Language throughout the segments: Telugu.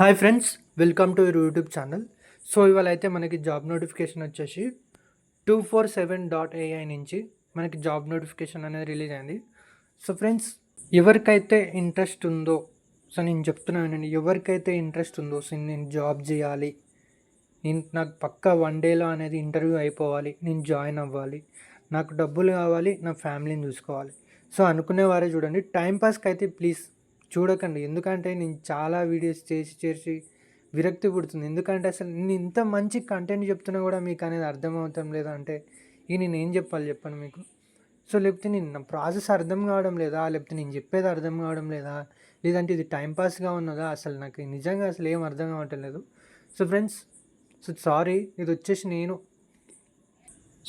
Hi friends, welcome to your YouTube channel. So ఇవాళ అయితే మనకి జాబ్ నోటిఫికేషన్ వచ్చేసి 247.ai నుంచి మనకి జాబ్ నోటిఫికేషన్ అనేది రిలీజ్ అయింది. సో ఫ్రెండ్స్, ఎవరికైతే ఇంట్రెస్ట్ ఉందో, సో నేను చెప్తున్నానండి, ఎవరికైతే ఇంట్రెస్ట్ ఉందో, సో నేను జాబ్ చేయాలి, నాకు పక్కా 1 డేలో అనేది ఇంటర్వ్యూ అయిపోవాలి, నేను జాయిన్ అవ్వాలి, నాకు డబ్బులు కావాలి, నా ఫ్యామిలీని చూసుకోవాలి, సో అనుకునేవారే చూడండి. టైంపాస్కి అయితే ప్లీజ్ చూడకండి. ఎందుకంటే నేను చాలా వీడియోస్ చేసి చేసి విరక్తి పుడుతుంది. ఎందుకంటే అసలు నేను ఇంత మంచి కంటెంట్ చెప్తున్నా కూడా మీకు అనేది అర్థమవుతాం లేదా అంటే ఇక నేను ఏం చెప్పాలి చెప్పండి మీకు. సో లేకపోతే నేను నా ప్రాసెస్ అర్థం కావడం లేదా, లేకపోతే నేను చెప్పేది అర్థం కావడం లేదా, లేదంటే ఇది టైంపాస్గా ఉన్నదా, అసలు నాకు నిజంగా అసలు ఏం అర్థం కావటం లేదు. సో ఫ్రెండ్స్, సో సారీ, ఇది వచ్చేసి నేను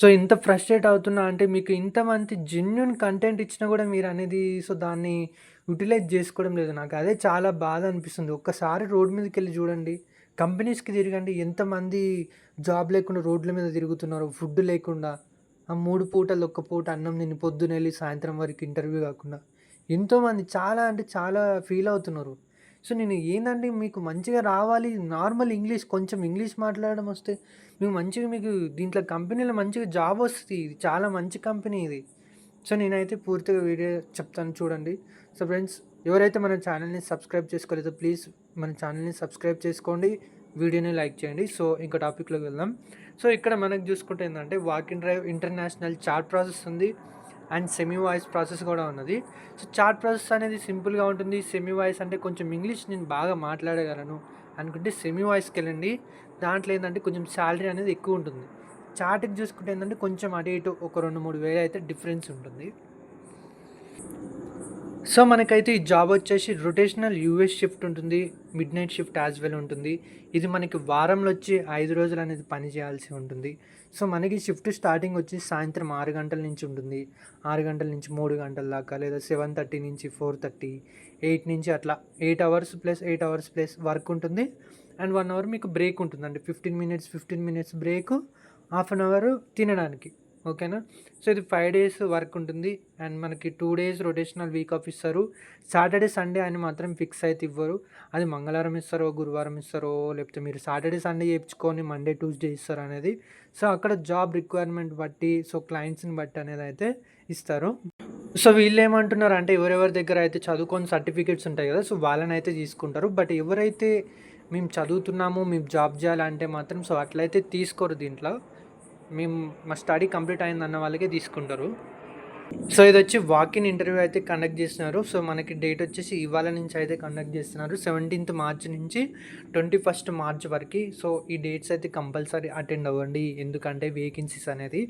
సో ఇంత ఫ్రస్ట్రేట్ అవుతున్నా అంటే మీకు ఇంతమంది జెన్యున్ కంటెంట్ ఇచ్చినా కూడా మీరు అనేది సో దాన్ని యూటిలైజ్ చేసుకోవడం లేదు. నాకు అదే చాలా బాధ అనిపిస్తుంది. ఒక్కసారి రోడ్ మీదకి వెళ్ళి చూడండి, కంపెనీస్కి తిరగండి, ఎంతమంది జాబ్ లేకుండా రోడ్ల మీద తిరుగుతున్నారు, ఫుడ్ లేకుండా, ఆ 3 పూటలు ఒక్క పూట అన్నం తిని పొద్దున వెళ్ళి సాయంత్రం వరకు ఇంటర్వ్యూ కాకుండా ఎంతోమంది చాలా అంటే చాలా ఫీల్ అవుతున్నారు. సో నేను ఏందంటే మీకు మంచిగా రావాలి, నార్మల్ ఇంగ్లీష్, కొంచెం ఇంగ్లీష్ మాట్లాడడం వస్తే మీకు దీంట్లో కంపెనీలో మంచిగా జాబ్ వస్తుంది. ఇది చాలా మంచి కంపెనీ ఇది. సో నేనైతే పూర్తిగా వీడియో చెప్తాను చూడండి. సో ఫ్రెండ్స్, ఎవరైతే మన ఛానల్ని సబ్స్క్రైబ్ చేసుకోలేదో ప్లీజ్ మన ఛానల్ని సబ్స్క్రైబ్ చేసుకోండి, వీడియోని లైక్ చేయండి. సో ఇంకా టాపిక్లోకి వెళ్దాం. సో ఇక్కడ మనకు చూసుకుంటే ఏంటంటే walk in drive international chart process ఉంది అండ్ సెమీ వాయిస్ ప్రాసెస్ కూడా ఉన్నది. సో చార్ట్ ప్రాసెస్ అనేది సింపుల్గా ఉంటుంది. సెమీ వాయిస్ అంటే కొంచెం ఇంగ్లీష్ నేను బాగా మాట్లాడగలను అనుకుంటే సెమీ వాయిస్కి వెళ్ళండి. దాంట్లో ఏంటంటే కొంచెం శాలరీ అనేది ఎక్కువ ఉంటుంది. చార్ట్కి చూసుకుంటే ఏంటంటే కొంచెం అటు ఇటు ఒక 2-3 వేలు అయితే డిఫరెన్స్ ఉంటుంది. సో మనకైతే ఈ జాబ్ వచ్చేసి రొటేషనల్ యూఎస్ షిఫ్ట్ ఉంటుంది, mid night shift as well ఉంటుంది. ఇది మనకి వారంలో వచ్చి 5 రోజులు అనేది పని చేయాల్సి ఉంటుంది. సో మనకి షిఫ్ట్ స్టార్టింగ్ వచ్చి సాయంత్రం 6 గంటల నుంచి ఉంటుంది. 6 గంటల నుంచి 3 గంటల దాకా, లేదా 7:30 నుంచి 4:30, 8 నుంచి అట్లా 8 hours plus 8 hours plus work ఉంటుంది. అండ్ 1 అవర్ మీకు బ్రేక్ ఉంటుందండి. 15 minutes break, half an hour తినడానికి. ఓకేనా. సో ఇది 5 డేస్ వర్క్ ఉంటుంది. అండ్ మనకి 2 డేస్ రొటేషనల్ వీక్ ఆఫ్ ఇస్తారు. సాటర్డే సండే అని మాత్రం ఫిక్స్ అయితే ఇవ్వరు. అది మంగళవారం ఇస్తారో, గురువారం ఇస్తారో, లేకపోతే మీరు సాటర్డే సండే చేయించుకొని మండే ట్యూస్డే ఇస్తారు అనేది. సో అక్కడ జాబ్ రిక్వైర్మెంట్ బట్టి, సో క్లయింట్స్ని బట్టి అనేది అయితే ఇస్తారు. సో వీళ్ళు ఏమంటున్నారు అంటే ఎవరెవరి దగ్గర అయితే చదువుకొని సర్టిఫికేట్స్ ఉంటాయి కదా, సో వాళ్ళని అయితే తీసుకుంటారు. బట్ ఎవరైతే మేము చదువుతున్నాము, మేము జాబ్ చేయాలంటే మాత్రం సో అట్లయితే తీసుకోరు. దీంట్లో మా స్టడీ కంప్లీట్ అయిందన్న వాళ్ళకే తీసుకుంటారు. సో ఇది వచ్చి వాకిన్ ఇంటర్వ్యూ అయితే కండక్ట్ చేస్తున్నారు. సో మనకి డేట్ వచ్చేసి ఇవాళ నుంచి అయితే కండక్ట్ చేస్తున్నారు, 17th మార్చ్ నుంచి 21st మార్చ్ వరకు. సో ఈ డేట్స్ అయితే కంపల్సరీ అటెండ్ అవ్వండి, ఎందుకంటే వేకెన్సీస్ అనేది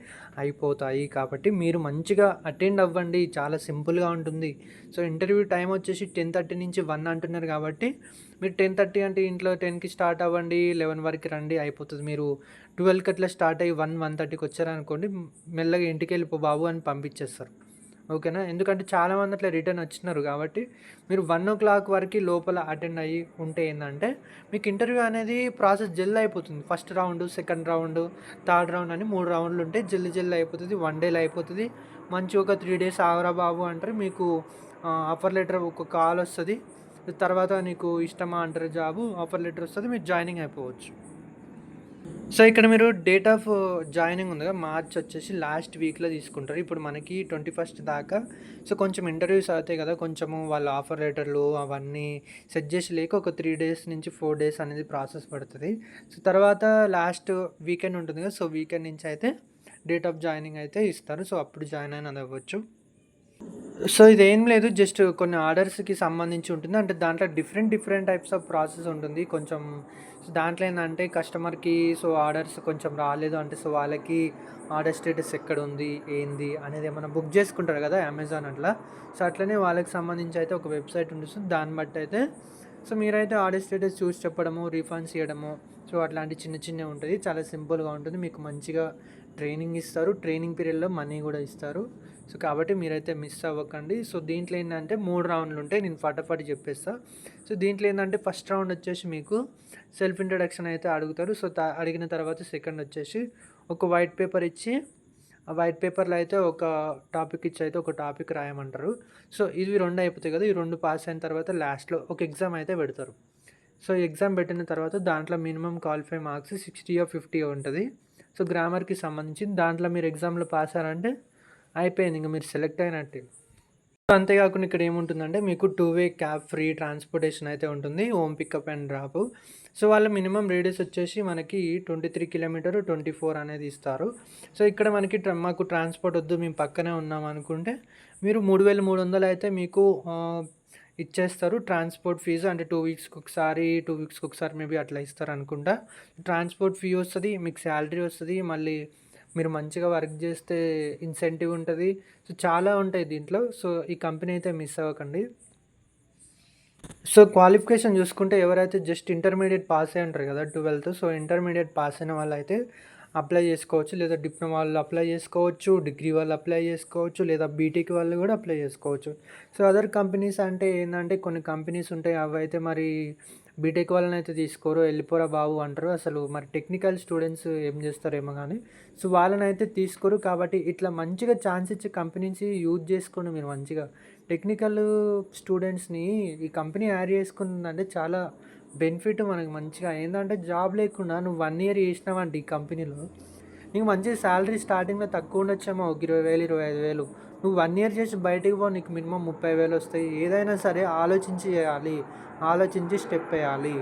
అయిపోతాయి కాబట్టి మీరు మంచిగా అటెండ్ అవ్వండి. చాలా సింపుల్గా ఉంటుంది. సో ఇంటర్వ్యూ టైం వచ్చేసి 10:30 నుంచి 1 అంటున్నారు కాబట్టి మీరు 10:30 అంటే ఇంట్లో 10కి స్టార్ట్ అవ్వండి, 11 వరకు రండి, అయిపోతుంది. మీరు 12కి అట్లా స్టార్ట్ అయ్యి 1-1:30కి వచ్చారనుకోండి, మెల్లగా ఇంటికి వెళ్ళిపో బాబు అని పంపించేస్తారు. ఓకేనా. ఎందుకంటే చాలామంది అట్లా రిటర్న్ వచ్చినారు కాబట్టి మీరు 1 o'clock వరకు లోపల అటెండ్ అయ్యి ఉంటే ఏంటంటే మీకు ఇంటర్వ్యూ అనేది ప్రాసెస్ జల్ది అయిపోతుంది. First round, second round, third round అని 3 రౌండ్లు ఉంటే జల్ది అయిపోతుంది. 1 డేలో అయిపోతుంది. మంచి ఒక 3 డేస్ ఆగరా బాబు అంటారు. మీకు ఆఫర్ లెటర్ ఒక కాల్ వస్తుంది. తర్వాత నీకు ఇష్టమా అంటారు జాబు, ఆఫర్ లెటర్ వస్తుంది, మీరు జాయినింగ్ అయిపోవచ్చు. సో ఇక్కడ మీరు డేట్ ఆఫ్ జాయినింగ్ ఉంది కదా, మార్చ్ వచ్చేసి లాస్ట్ వీక్లో తీసుకుంటారు. ఇప్పుడు మనకి 21st దాకా. సో కొంచెం ఇంటర్వ్యూస్ అవుతాయి కదా, కొంచెము వాళ్ళ ఆఫర్ లెటర్లు అవన్నీ సెట్ చేసి లేక ఒక 3 డేస్ నుంచి 4 డేస్ అనేది ప్రాసెస్ పడుతుంది. సో తర్వాత లాస్ట్ వీకెండ్ ఉంటుంది కదా, సో వీకెండ్ నుంచి అయితే డేట్ ఆఫ్ జాయినింగ్ అయితే ఇస్తారు. సో అప్పుడు జాయిన్ అయినది అవ్వచ్చు. సో ఇదేం లేదు, జస్ట్ కొన్ని ఆర్డర్స్కి సంబంధించి ఉంటుంది. అంటే దాంట్లో డిఫరెంట్ టైప్స్ ఆఫ్ ప్రాసెస్ ఉంటుంది. కొంచెం దాంట్లో ఏంటంటే కస్టమర్కి సో ఆర్డర్స్ కొంచెం రాలేదు అంటే సో వాళ్ళకి ఆర్డర్ స్టేటస్ ఎక్కడ ఉంది, ఏంది అనేది ఏమైనా బుక్ చేసుకుంటారు కదా అమెజాన్ అట్లా. సో అట్లనే వాళ్ళకి సంబంధించి అయితే ఒక వెబ్సైట్ ఉంటుంది. దాన్ని బట్టి అయితే సో మీరైతే ఆర్డర్ స్టేటస్ చూసి చెప్పడము, రీఫండ్స్ ఇవ్వడము, సో అట్లాంటి చిన్నవి ఉంటుంది. చాలా సింపుల్గా ఉంటుంది. మీకు మంచిగా ట్రైనింగ్ ఇస్తారు, ట్రైనింగ్ పీరియడ్లో మనీ కూడా ఇస్తారు. సో కాబట్టి మీరైతే మిస్ అవ్వకండి. సో దీంట్లో ఏంటంటే 3 రౌండ్లు ఉంటాయి, నేను ఫటాఫట్ చెప్పేస్తాను. సో దీంట్లో ఏంటంటే ఫస్ట్ రౌండ్ వచ్చేసి మీకు సెల్ఫ్ ఇంట్రడక్షన్ అయితే అడుగుతారు. సో అడిగిన తర్వాత సెకండ్ వచ్చేసి ఒక వైట్ పేపర్ ఇచ్చి, ఆ వైట్ పేపర్లో అయితే ఒక టాపిక్ ఇచ్చి అయితే ఒక టాపిక్ రాయమంటారు. సో ఇవి 2 అయిపోతాయి కదా, ఈ 2 పాస్ అయిన తర్వాత లాస్ట్లో ఒక ఎగ్జామ్ అయితే పెడతారు. సో ఎగ్జామ్ పెట్టిన తర్వాత దాంట్లో మినిమమ్ క్వాలిఫై మార్క్స్ 60 50 ఉంటది. సో గ్రామర్‌కి సంబంధించింది. దాంట్లో మీరు ఎగ్జామ్‌లో పాస్ అయ్యారంటే అయిపోయింది. ఇంక మీరు సెలెక్ట్ అయినట్టే. అంతేకాకుండా ఇక్కడ ఏముంటుందంటే మీకు 2 వే క్యాబ్ ఫ్రీ ట్రాన్స్‌పోర్టేషన్ అయితే ఉంటుంది. Home pickup and drop. So వాళ్ళ మినిమమ్ రేడియస్ వచ్చేసి మనకి 23 కిలోమీటర్ 24 అనేది ఇస్తారు. సో ఇక్కడ మనకి మాకు ట్రాన్స్‌పోర్ట్ వద్దు మేము పక్కనే ఉన్నాం అనుకుంటే మీరు 3300 అయితే మీకు ఇచ్చేస్తారు. ట్రాన్స్‌పోర్ట్ ఫీజు అంటే 2 వీక్స్‌కి ఒకసారి, 2 వీక్స్‌కి ఒకసారి మేబీ అట్లా ఇస్తారనుకుంటా. ట్రాన్స్‌పోర్ట్ ఫీ వస్తది. మీకు సాలరీ వస్తది. మళ్ళీ మీరు మంచిగా వర్క్ చేస్తే ఇన్సెంటివ్ ఉంటది. సో చాలా ఉంటాయి దీంట్లో. సో ఈ కంపెనీ అయితే మిస్ అవ్వకండి. సో క్వాలిఫికేషన్ చూసుకుంటే ఎవరైతే జస్ట్ ఇంటర్మీడియేట్ పాస్ అయ్యి ఉంటారు కదా 12థ్. సో ఇంటర్మీడియేట్ పాస్ అయిన వాళ్ళైతే అప్లై చేసుకోవచ్చు. లేదా డిప్లొమా వాళ్ళు అప్లై చేసుకోవచ్చు. డిగ్రీ వాళ్ళు అప్లై చేసుకోవచ్చు. లేదా బీటెక్ వాళ్ళు కూడా అప్లై చేసుకోవచ్చు. సో అదర్ కంపెనీస్ అంటే ఏందంటే కొన్ని కంపెనీస్ ఉంటాయి. అవైతే మరి బీటెక్ వాళ్ళనైతే తీసుకోరు. వెళ్ళిపోరా బాబు అంటారు. అసలు మరి టెక్నికల్ స్టూడెంట్స్ ఏం చేస్తారేమో కానీ సో వాళ్ళనైతే తీసుకోరు. కాబట్టి ఇట్లా మంచిగా ఛాన్స్ ఇచ్చే కంపెనీస్ యూజ్ చేసుకోండి మీరు మంచిగా. టెక్నికల్ స్టూడెంట్స్‌ని ఈ కంపెనీ యాడ్ చేసుకుందంటే చాలా బెనిఫిట్ మనకు మంచిగా. ఏందంటే జాబ్ లేకుండా నువ్వు 1 ఇయర్ చేసినావంటే ఈ కంపెనీలో నీకు మంచి సాలరీ స్టార్టింగ్‌లో తక్కువ ఉండొచ్చేమో ఒక 20,000, 25,000. నువ్వు 1 ఇయర్ చేసి బయటికి పో నీకు మినిమమ్ 30,000 వస్తాయి. ఏదైనా సరే ఆలోచించి చేయాలి. ఆలోచించి స్టెప్ ఎయ్యాలి.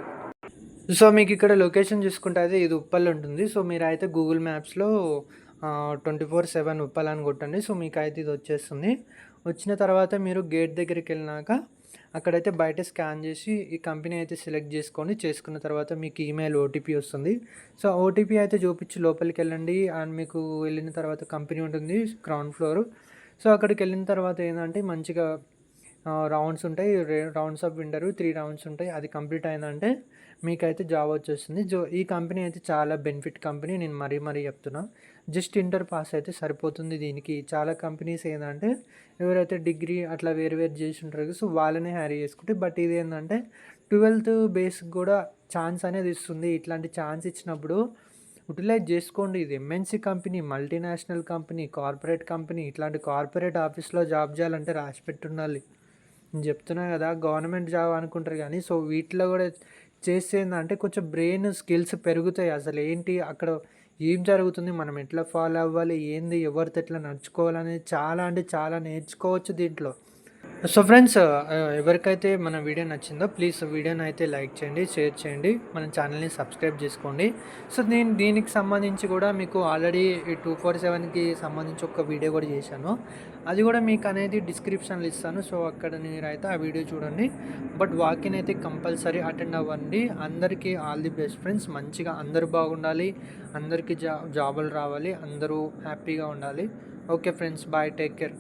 సో మీకు ఇక్కడ లొకేషన్ చూసుకుంటే అయితే ఇది ఉప్పల్ ఉంటుంది. సో మీరైతే గూగుల్ మ్యాప్స్‌లో 24/7 ఉప్పల్ అని కొట్టండి. సో మీకైతే ఇది వచ్చేస్తుంది. వచ్చిన తర్వాత మీరు గేట్ దగ్గరికెళ్ళినాక అక్కడైతే బయట స్కాన్ చేసి ఈ కంపెనీ అయితే సెలెక్ట్ చేసుకోండి. చేసుకున్న తర్వాత మీకు ఈమెయిల్ ఓటీపీ వస్తుంది. సో ఓటీపీ అయితే చూపించి లోపలికెళ్ళండి. అండ్ మీకు వెళ్ళిన తర్వాత కంపెనీ ఉంటుంది గ్రౌండ్ ఫ్లోర్. సో అక్కడికెళ్ళిన తర్వాత ఏందంటే మంచిగా రౌండ్స్ ఉంటాయి. రౌండ్స్ ఆఫ్ ఇంటర్వ్యూ 3 రౌండ్స్ ఉంటాయి. అది కంప్లీట్ అయిందంటే మీకైతే జాబ్ వచ్చేస్తుంది. ఈ కంపెనీ అయితే చాలా బెనిఫిట్ కంపెనీ. నేను మరీ చెప్తున్నా. జస్ట్ ఇంటర్ పాస్ అయితే సరిపోతుంది దీనికి. చాలా కంపెనీస్ ఏందంటే ఎవరైతే డిగ్రీ అట్లా వేరు చేసి ఉంటారో సో వాళ్ళనే హ్యారీ చేసుకుంటే బట్ ఇది ఏందంటే 12థ్ బేస్‌కి కూడా ఛాన్స్ అనేది ఇస్తుంది. ఇట్లాంటి ఛాన్స్ ఇచ్చినప్పుడు యుటిలైజ్ చేసుకోండి. ఇది MNC company, multinational company, corporate company. ఇట్లాంటి కార్పొరేట్ ఆఫీస్‌లో జాబ్ చేయాలంటే రాసిపెట్టుండాలి. నేను చెప్తున్నా కదా గవర్నమెంట్ జాబ్ అనుకుంటారు కానీ సో వీటిలో కూడా చేస్తే ఏందంటే కొంచెం బ్రెయిన్ స్కిల్స్ పెరుగుతాయి. అసలు ఏంటి అక్కడ ఏం జరుగుతుంది, మనం ఎట్లా ఫాలో అవ్వాలి, ఏంది ఎవరితో ఎట్లా నడుచుకోవాలనేది చాలా అంటే చాలా నేర్చుకోవచ్చు దీంట్లో. సో ఫ్రెండ్స్ ఎవరికైతే మన వీడియో నచ్చిందో ప్లీజ్ వీడియోని అయితే లైక్ చేయండి, షేర్ చేయండి, మన ఛానల్ని సబ్స్క్రైబ్ చేసుకోండి. సో నేను దీనికి సంబంధించి కూడా మీకు ఆల్రెడీ 247కి సంబంధించి ఒక వీడియో కూడా చేశాను. అది కూడా మీకు అనేది డిస్క్రిప్షన్లో ఇస్తాను. సో అక్కడ మీరైతే ఆ వీడియో చూడండి. బట్ వాకిన్ అయితే కంపల్సరీ అటెండ్ అవ్వండి. అందరికీ ఆల్ ది బెస్ట్ ఫ్రెండ్స్. మంచిగా అందరూ బాగుండాలి, అందరికీ జాబులు రావాలి, అందరూ హ్యాపీగా ఉండాలి. Okay friends, bye, take care.